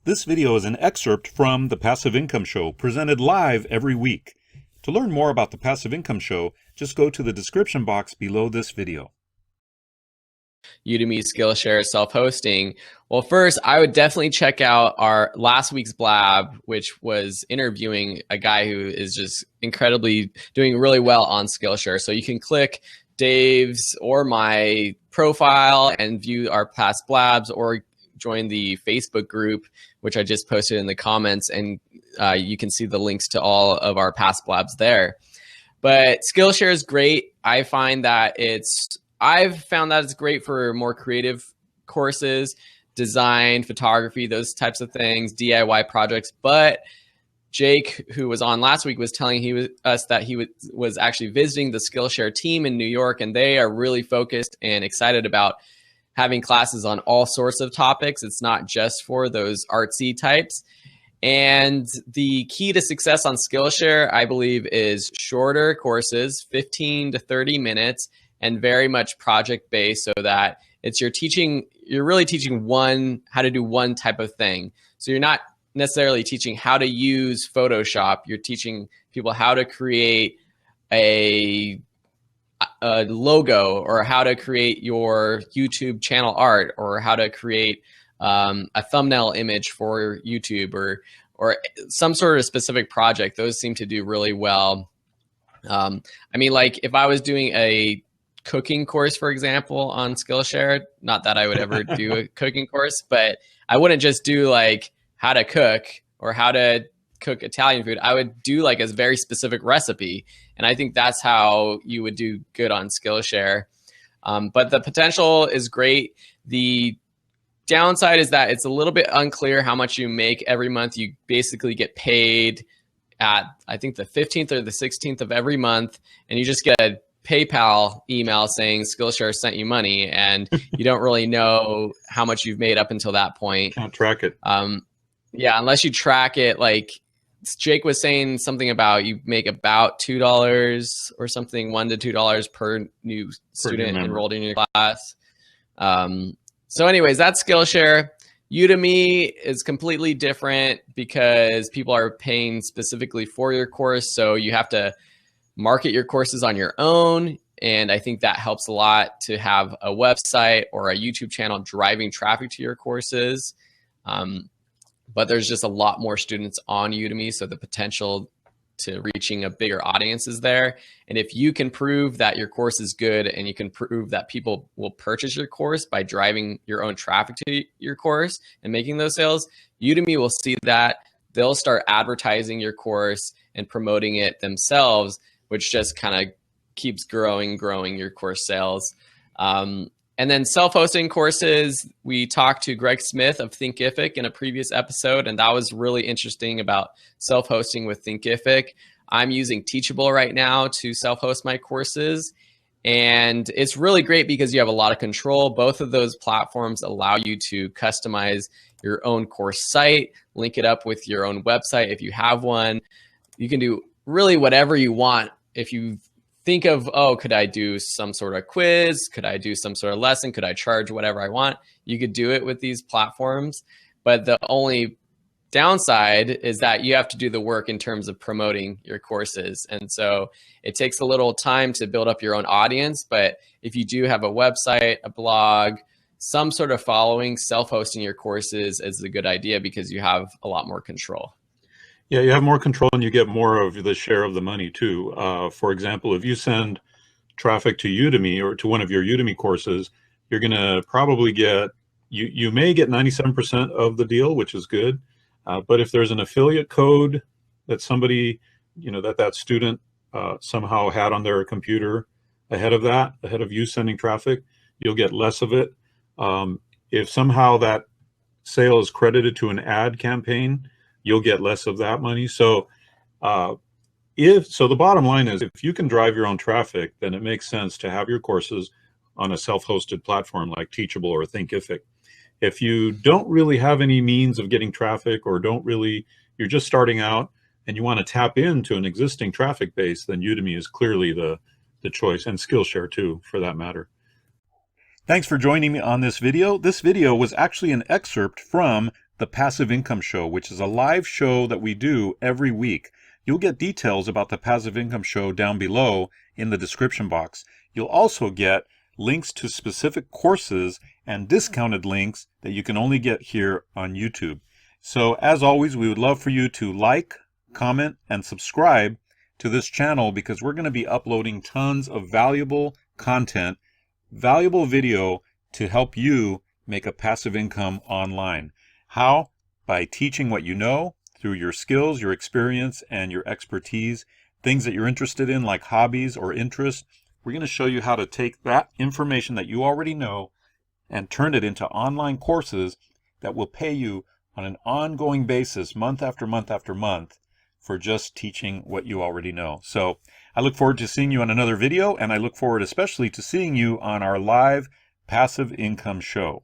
This video is an excerpt from the Passive Income Show, presented live every week. To learn more about the Passive Income Show, just go to the description box below this video. Udemy, Skillshare, self-hosting. Well, first, I would definitely check out our last week's blab, which was interviewing a guy who is just incredibly doing really well on Skillshare. So you can click Dave's or my profile and view our past blabs, or join the Facebook group, which I just posted in the comments, and you can see the links to all of our past blabs there. But Skillshare is great. I've found that it's great for more creative courses, design, photography, those types of things, DIY projects. But Jake, who was on last week, was telling us that he was actually visiting the Skillshare team in New York, and they are really focused and excited about having classes on all sorts of topics. It's not just for those artsy types. And the key to success on Skillshare, I believe, is shorter courses, 15 to 30 minutes, and very much project-based, so that you're really teaching how to do one type of thing. So you're not necessarily teaching how to use Photoshop. You're teaching people how to create a logo, or how to create your YouTube channel art, or how to create a thumbnail image for YouTube, or some sort of specific project. Those seem to do really well. I mean, like if I was doing a cooking course, for example, on Skillshare, not that I would ever do a cooking course, but I wouldn't just do like how to cook or how to cook Italian food. I would do like a very specific recipe. And I think that's how you would do good on Skillshare. But the potential is great. The downside is that it's a little bit unclear how much you make every month. You basically get paid at, I think, the 15th or the 16th of every month, and you just get a PayPal email saying Skillshare sent you money, and you don't really know how much you've made up until that point. Can't track it. Yeah, unless you track it. Like Jake was saying something about you make about $2 or something, $1 to $2 per new student enrolled in your class. So anyways, that's Skillshare. Udemy is completely different because people are paying specifically for your course. So you have to market your courses on your own. And I think that helps a lot to have a website or a YouTube channel driving traffic to your courses. But there's just a lot more students on Udemy, so the potential to reaching a bigger audience is there. And if you can prove that your course is good, and you can prove that people will purchase your course by driving your own traffic to your course and making those sales, Udemy will see that. They'll start advertising your course and promoting it themselves, which just kind of keeps growing your course sales. And then self-hosting courses, we talked to Greg Smith of Thinkific in a previous episode, and that was really interesting about self-hosting with Thinkific. I'm using Teachable right now to self-host my courses, and it's really great because you have a lot of control. Both of those platforms allow you to customize your own course site, link it up with your own website if you have one. You can do really whatever you want. If you think of, oh, could I do some sort of quiz? Could I do some sort of lesson? Could I charge whatever I want? You could do it with these platforms. But the only downside is that you have to do the work in terms of promoting your courses. And so it takes a little time to build up your own audience. But if you do have a website, a blog, some sort of following, self-hosting your courses is a good idea because you have a lot more control. Yeah, you have more control, and you get more of the share of the money too. For example, if you send traffic to Udemy or to one of your Udemy courses, you're going to probably get, you may get 97% of the deal, which is good. But if there's an affiliate code that somebody, that student somehow had on their computer ahead of you sending traffic, you'll get less of it. If somehow that sale is credited to an ad campaign, you'll get less of that money. So the bottom line is, if you can drive your own traffic, then it makes sense to have your courses on a self-hosted platform like Teachable or Thinkific. If you don't really have any means of getting traffic, or you're just starting out and you want to tap into an existing traffic base, then Udemy is clearly the choice, and Skillshare too, for that matter. Thanks for joining me on this video. This video was actually an excerpt from the Passive Income Show, which is a live show that we do every week. You'll get details about the Passive Income Show down below in the description box. You'll also get links to specific courses and discounted links that you can only get here on YouTube. So as always, we would love for you to like, comment, and subscribe to this channel, because we're going to be uploading tons of valuable content, valuable video to help you make a passive income online. How? By teaching what you know through your skills, your experience, and your expertise, things that you're interested in like hobbies or interests. We're going to show you how to take that information that you already know and turn it into online courses that will pay you on an ongoing basis, month after month after month, for just teaching what you already know. So I look forward to seeing you on another video, and I look forward especially to seeing you on our live Passive Income Show.